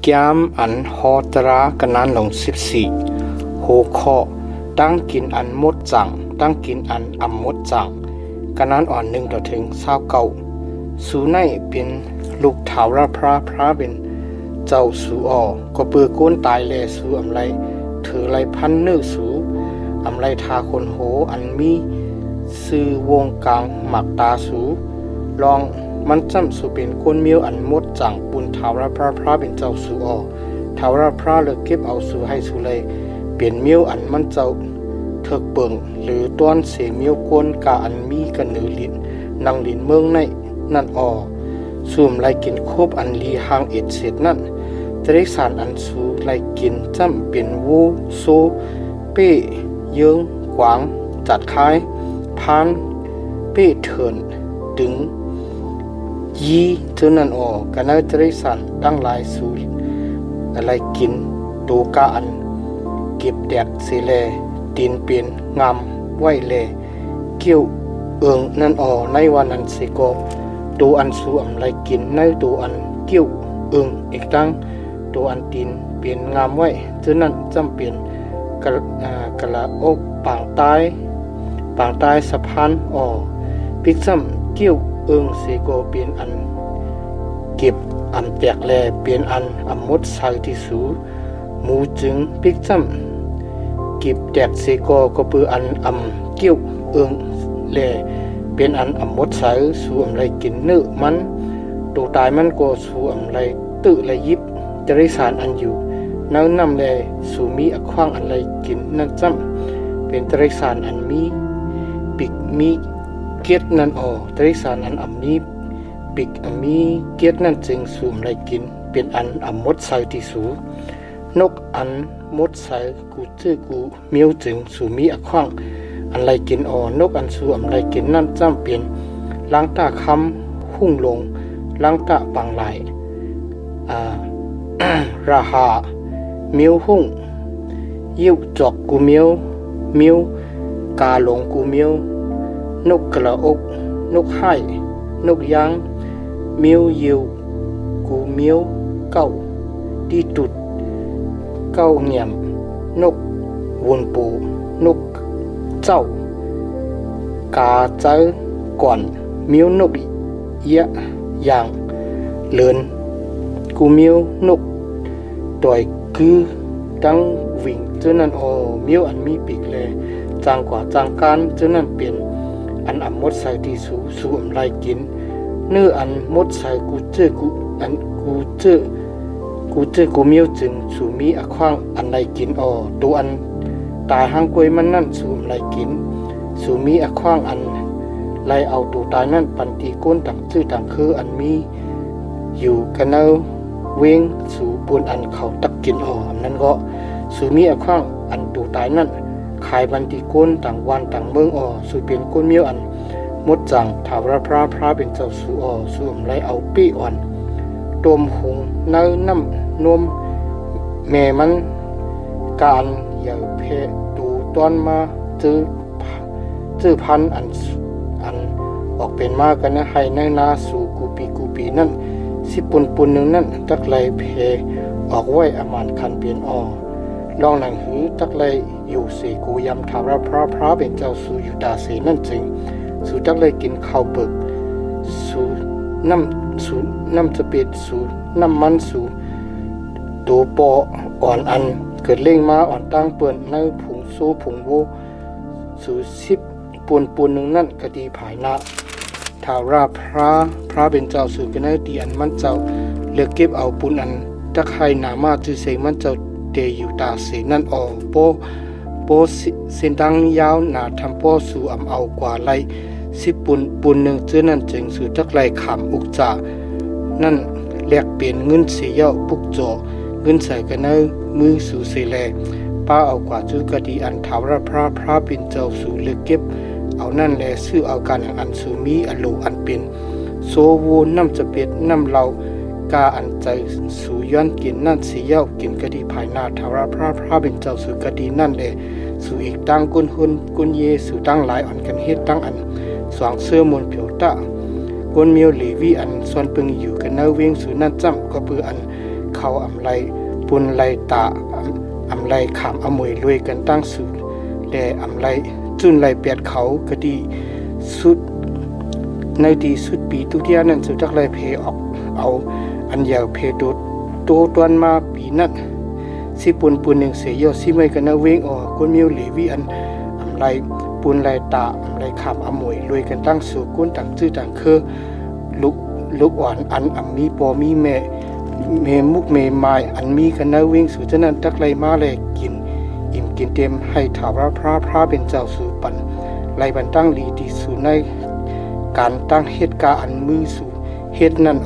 แก้มอันฮอตรากันนั้นลง14โหเคาะตั้งกินอันมดจังตั้งกินอันอำมดจังกันนั้นอ่อน1ต่อถึง29สูในเป็นลูกเถาราพระเป็นเจ้าสูออก็เปือก้นตายแลสูอำไรถือไรพันเนื้อสูอำไรทาคนโหอันมีซื้อวงกลางหมักตาสูลองมันจำสูเป็นก้นเมียวอันมดจังปุนเถาราพระเป็นเจ้าสูออเถาราพระเลิกเก็บเอาสูให้สูเลยเปลี่ยนเมียวอันมันเจ้าเถิกเปิงหรือต้อนเสเมียวก้นกาอันมีกันหนือลิ้นนางลิ้นเมืองในนั่นออสูมไลกินคบอันลีหางเอ็ดเสร็จนั่นจะได้สารอันสูไลกินจำเป็นวูโซเป้เยื้องกวางจัดคายพานเป้เถินถึงยีเท่านั้นออกันนั้นจะได้สารตั้งหลายสูอะไรกินตูกาอันเก็บแดกเสเลดินเป็นงามไหวเลเกี่ยวนั่นออในวันนั้นสิกตัวอันสูอำไรกินในตัวอันเกี่ยวอีกตั้งตัวอันดินเปลี่ยนงามไว้ฉะนั้นจำเป็นกะละอกปางตายสะพานปิกซ้ำเกี่ยวเสกเปลี่ยนอันเก็บอันแตกแลเปลี่ยนอันอำมดใส่ที่สูหมูจึงปิกซ้ำเก็บแตกเสกก็เปืออันอำเกี่ยวแลเป็นอันอำมดใสสู่อำไรกินเนื้อมันตัวตายมันก็สู่อำไรตื้อไรยิบจะได้สารอันอยู่น้ำนำแลสู่มีอขว้างอันไรกินนั่นจำเป็นจะได้สารอันมีปิกมีเกียรนั่นจะได้สารอันอำมีปิกมีเกียรนั่นจึงสู่อำไรกินเป็นอันอำมดใสที่สูนกอันมดใสกูชื่อกูเมียวจึงสู่มีอขว้างอันไรกินนกอันสูอำไรกินนั่นจำเป็นล้างตาคำหุ่งลงล้างตาปังไหลราหาเมียวหุ่งยิ้วจอกกูเมียวกาหลงกูเมียวนกกระอกนกไห้นกยางเมียวยิวกูเมียวเก้าดีตุดเก้าเงียมนกวนปูนกเจ้ากาเจ้าก่อนเมียวนกเยะอย่างเลินกูเมียวนกต่อยคือตั้งวิ่งเจ้านั้นเมียวอันมีปีกแลจางกว่าจางการเจ้านั้นเป็นอันอำมดใส่ที่สูอำไรกินเนื้ออันมดใส่กูเจอกูเมียวจึงสูมีอขว้างอันไรกินตัวอันตายหางกวยมันนั่นสูมไรกินสูมีอขว้างอันไล่เอาตูตายนั่นปันตีก้นต่างชื่อต่างคืออันมีอยู่กันเอาเวงสูปูนอันเขาตักกินอันนั้นก็สูมีอขว้างอันตูตายนั่นขายปันตีก้นต่างวันต่างเมืองสูเป็นก้นเมียวอันมดจังถาวรพระเป็นเจ้าสูมไล่เอาปี้อ่อนตมหงเนื้อน้ำนมแม่มันการอย่าเพดูตอนมาจื้อพันอันออกเป็นมากกันนะให้ในนาสู่กูปีนั่นสิปุ่นหนึ่งนั่นตักไลเพออกไว้อมานคันเปลี่ยนลองหนังหือตักไลอยู่เสกูยำถาวรพระเป็นเจ้าสู่อยู่ดาเสนั่นจริงสู่ตักไลกินข้าวเปิกสู่น้ำจะเป็ดสู่น้ำมันสู่ตัวปออ่อนอันเกิดเล่งมาอ่อนตั้งเปิ่นในผงโซผงโวสู่10ปูนหนึ่งนั่นกะดีภายนาถาวราพระเป็นเจ้าสู่กันในตีอันมันเจ้าเลือกเก็บเอาปูนอันตะไคร่หนามาจือเสงมันเจ้าเตอยู่ตาเสนั่นโปเส้นดังยาวหนาทำพ่อสู่อำเอากว่าไหล10ปูนหนึ่งเจือนั่นจึงสู่จักไหลขำอุกจ่านั่นแลกเปลี่ยนเงินเสียเยาปุกโจเงินใส่กันในมือสู่เสแลป้าเอากว่าจุกดีอันถาวรพระเป็นเจ้าสู่เลือกเก็บเอานั่นแลซื้อเอาการอันสูมีอันโลอันเป็นโซโวน้ำจะเป็ดน้ำเหลากาอันใจสู่ย้อนกินนั่นเสียเยากินกดีภายหน้าถาวรพระเป็นเจ้าสู่กดีนั่นแลสู่อีกตั้งกุนหุนกุนเยสู่ตั้งหลายอ่อนกันเฮ็ดตั้งอันสว่างเสื้อมนเผียวตะกวนเมียวหลีวีอันส่วนปึงอยู่กันเนเวงสู่นั่นจำก็เปืออัน เขาอำไลปุนไลตาอำไลขามอมวยรวยกันตั้งสุดแต่อำไลจุนไลเปียดเขาก็ดีสุดในดีสุดปีตุเดียนั้นสุดจักไลเพออกเอาอันยาวเพดุดโตตวนมาปีนั้นสิปุนหนึ่งเสียยอสิไม่กันนะเวงกุนมิวเหลวีอันอำไลปุนไลตาอำไลขามอมวยรวยกันตั้งสู่กุนต่างจื้อต่างคือลูกอ่อนอันมีปอมีแม่มุกเมไม้อันมีกันนะเวงสู่ฉะนั้นตักไลมาแลกินอิ่มกินเต็มให้ถาวรพระเป็นเจ้าสู่ปันไลบันตั้งลีดีสู่ในการตั้งเหตุการณ์อันมือสู่เฮ็ดนั่น